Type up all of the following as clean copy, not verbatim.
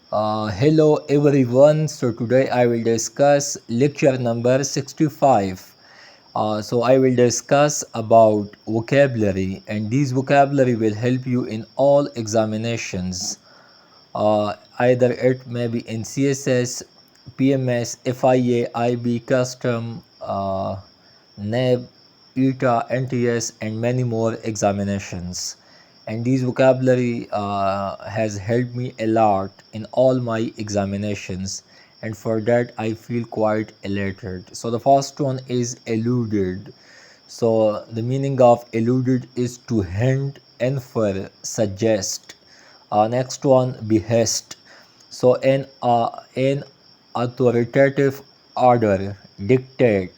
Hello everyone. So today I will discuss lecture number 65. So I will discuss about vocabulary, and these vocabulary will help you in all examinations. Either it may be in CSS, PMS, FIA, IB, Custom, NAB, ETA, NTS, and many more examinations. And these vocabulary has helped me a lot in all my examinations, and for that I feel quite elated. So the first one is alluded. So the meaning of alluded is to hint, infer, suggest. Next one, behest. So an authoritative order, dictate,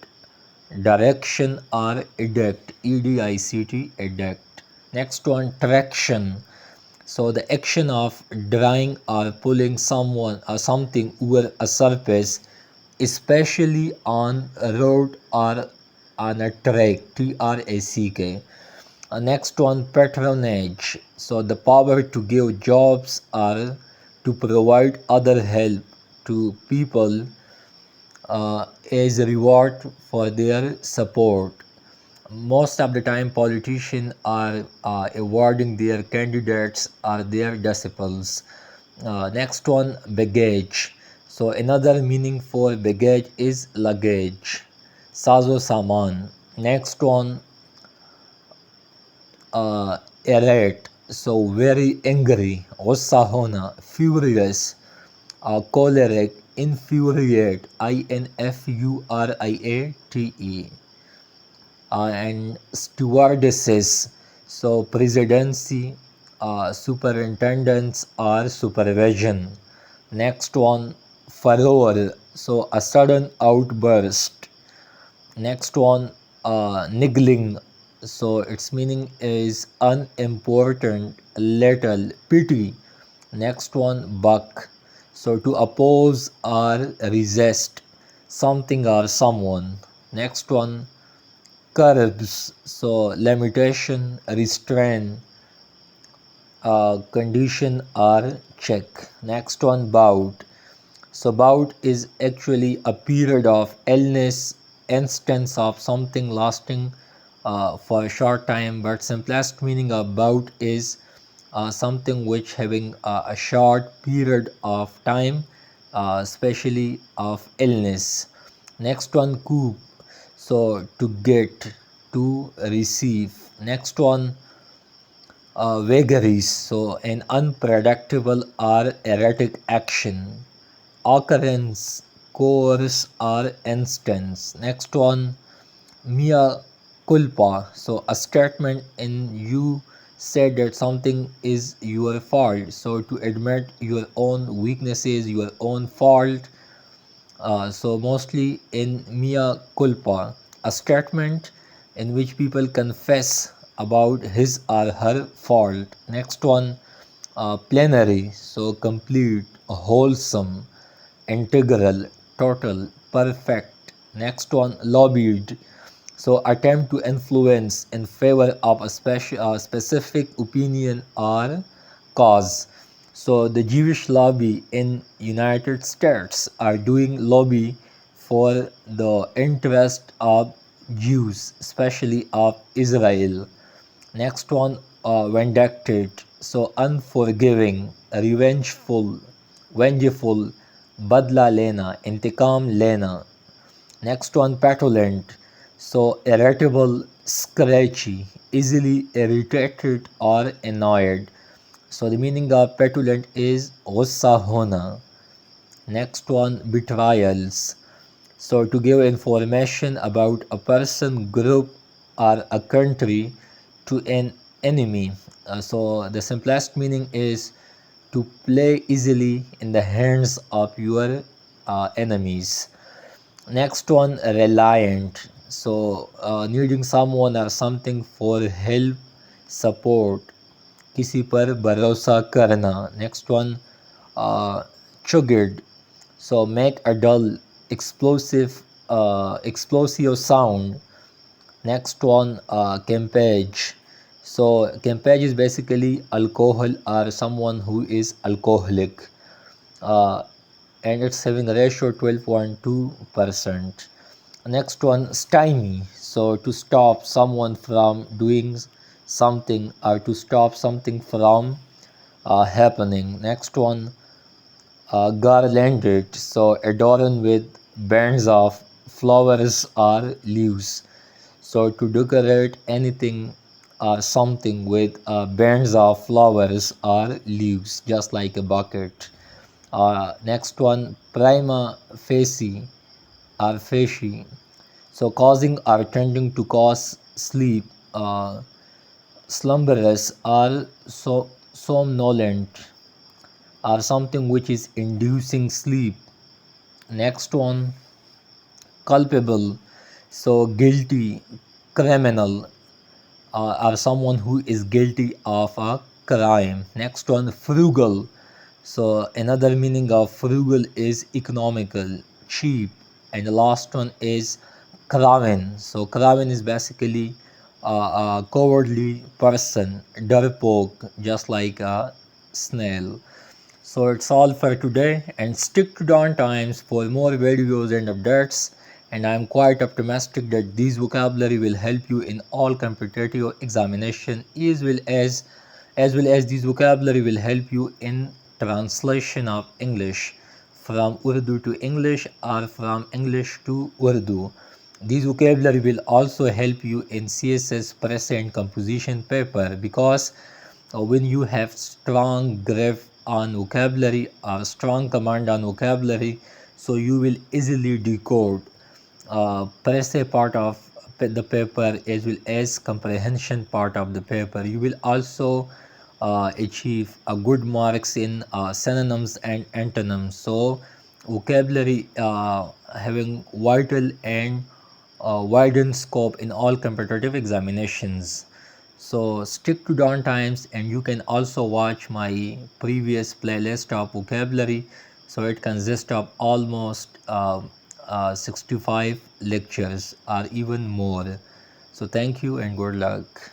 direction or edict, edict, edict. Next one, traction. So the action of drawing or pulling someone or something over a surface, especially on a road or on a track, track. Next one, patronage. So the power to give jobs or to provide other help to people as a reward for their support. Most of the time politicians are awarding their candidates or their disciples. Next one, baggage. So another meaning for baggage is luggage, sazo saman. Next one, irate, so very angry, gussa hona, furious, choleric, infuriate, infuriate, and stewardesses, so presidency, superintendents or supervision. Next one, furor, so a sudden outburst. Next one, niggling, so its meaning is unimportant, little, pity. Next one, buck, so to oppose or resist something or someone. Next one, curbs, so limitation, restrain, condition or check. Next one, bout. So bout is actually a period of illness, instance of something lasting for a short time, but simplest meaning of bout is something which having a short period of time, especially of illness. Next one, coup, so to get, to receive. Next one, vagaries, so an unpredictable or erratic action, occurrence, course or instance. Next one, mea culpa, so a statement in you said that something is your fault, so to admit your own weaknesses, your own fault. So mostly in mea culpa, a statement in which people confess about his or her fault. Next one, plenary, so complete, wholesome, integral, total, perfect. Next one, lobbied, so attempt to influence in favor of a specific opinion or cause. So the Jewish lobby in United States are doing lobby for the interest of Jews, especially of Israel. Next one, vindictive, so unforgiving, revengeful, vengeful, badla lena, intikam lena. Next one, petulant, so irritable, scratchy, easily irritated or annoyed. So the meaning of petulant is gussa hona. Next one, betrayals, so to give information about a person, group or a country to an enemy. So the simplest meaning is to play easily in the hands of your enemies. Next one, reliant, so needing someone or something for help, support, किसी पर भरोसा करना. Next one, chugged, so make a dull, explosive sound. Next one, campage, so campage is basically alcohol or someone who is alcoholic. uh, and it's having a ratio 12.2%. Next one, stymie. So to stop someone from doing something or to stop something from happening. Next one, garlanded. So adorned with bands of flowers or leaves. So to decorate anything or something with bands of flowers or leaves, just like a bucket. Next one, prima facie or facie. So causing or tending to cause sleep, slumberous or somnolent, or something which is inducing sleep. Next one, culpable. So guilty, criminal, or someone who is guilty of a crime. Next one, frugal. So another meaning of frugal is economical, cheap, and the last one is craven. So craven is basically a cowardly person, dirtpoke, just like a snail. So it's all for today, and stick to Dawn Times for more videos and updates. And I'm quite optimistic that these vocabulary will help you in all competitive examination, as well as these vocabulary will help you in translation of English from Urdu to English or from English to Urdu. These vocabulary will also help you in CSS press and composition paper, because when you have strong grip on vocabulary or strong command on vocabulary, so you will easily decode press a part of the paper as well as comprehension part of the paper. You will also achieve a good marks in synonyms and antonyms. So vocabulary having vital and widened scope in all competitive examinations. So stick to Dawn Times, and you can also watch my previous playlist of vocabulary. So it consists of almost 65 lectures or even more. So thank you and good luck.